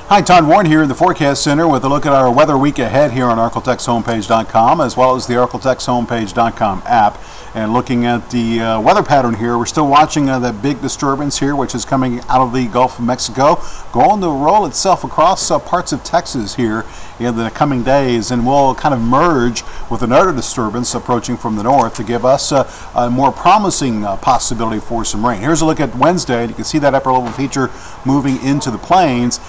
Hi, Todd Warren here in the Forecast Center with a look at our weather week ahead here on ArkLaTexHomepage.com, as well as the ArkLaTexHomepage.com app. And looking at the weather pattern here, we're still watching that big disturbance here, which is coming out of the Gulf of Mexico, going to roll itself across parts of Texas here in the coming days, and will kind of merge with another disturbance approaching from the north to give us a more promising possibility for some rain. Here's a look at Wednesday. You can see that upper level feature moving into the plains.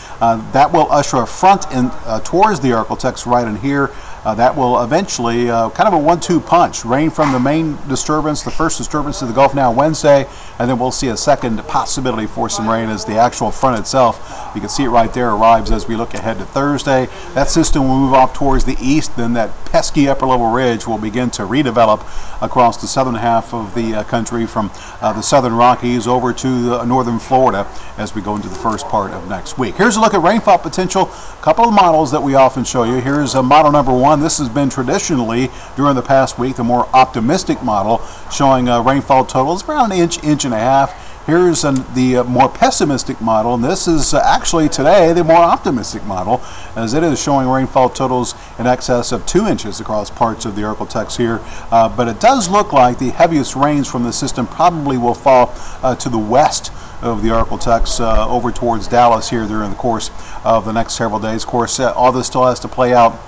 That will usher a front in towards the ArkLaTex right in here. That will eventually kind of a 1-2 punch. Rain from the main disturbance, the first disturbance to the Gulf now Wednesday, and then we'll see a second possibility for some rain as the actual front itself, you can see it right there, arrives as we look ahead to Thursday. That system will move off towards the east, then that pesky upper level ridge will begin to redevelop across the southern half of the country from the southern Rockies over to northern Florida as we go into the first part of next week. Here's a look at rainfall potential. A couple of models that we often show you. Here's model number 1. This has been traditionally, during the past week, the more optimistic model, showing rainfall totals around an inch, inch and a half. Here's the more pessimistic model, and this is actually today the more optimistic model, as it is showing rainfall totals in excess of 2 inches across parts of the ArkLaTex here. But it does look like the heaviest rains from the system probably will fall to the west of the ArkLaTex over towards Dallas here during the course of the next several days. Of course, all this still has to play out.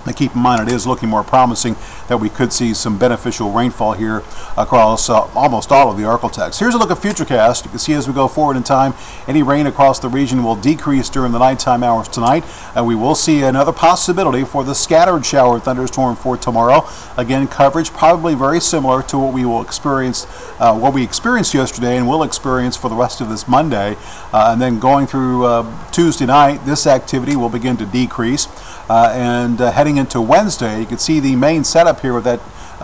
Now keep in mind, it is looking more promising that we could see some beneficial rainfall here across almost all of the ArkLaTex. Here's a look at Futurecast. You can see as we go forward in time, any rain across the region will decrease during the nighttime hours tonight, and we will see another possibility for the scattered shower thunderstorm for tomorrow. Again, coverage probably very similar to what we will experience, what we experienced yesterday and will experience for the rest of this Monday. And then going through Tuesday night, this activity will begin to decrease. And heading into Wednesday, you can see the main setup here with that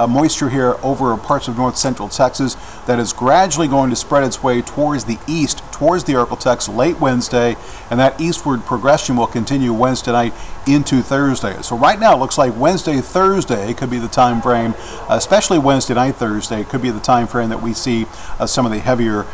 moisture here over parts of north central Texas that is gradually going to spread its way towards the east, towards the ArkLaTex late Wednesday, and that eastward progression will continue Wednesday night into Thursday. So right now it looks like Wednesday, Thursday could be the time frame, especially Wednesday night, Thursday could be the time frame that we see some of the heavier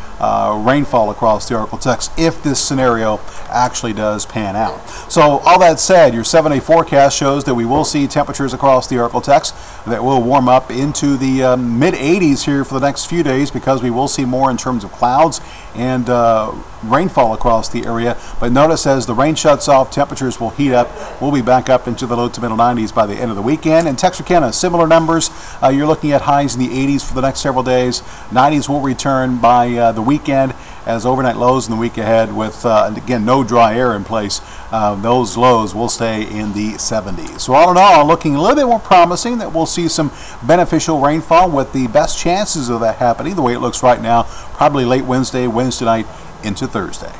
rainfall across the ArkLaTex if this scenario actually does pan out. So all that said, your 7-day forecast shows that we will see temperatures across the ArkLaTex that will warm up into the mid-80s here for the next few days, because we will see more in terms of clouds and rainfall across the area. But notice as the rain shuts off, temperatures will heat up. We'll be back up into the low to middle 90s by the end of the weekend. In Texarkana, similar numbers. You're looking at highs in the 80s for the next several days. 90s will return by the weekend, as overnight lows in the week ahead with, again, no dry air in place. Those lows will stay in the 70s. So all in all, looking a little bit more promising that we'll see some beneficial rainfall, with the best chances of that happening, the way it looks right now, probably late Wednesday, Wednesday night into Thursday.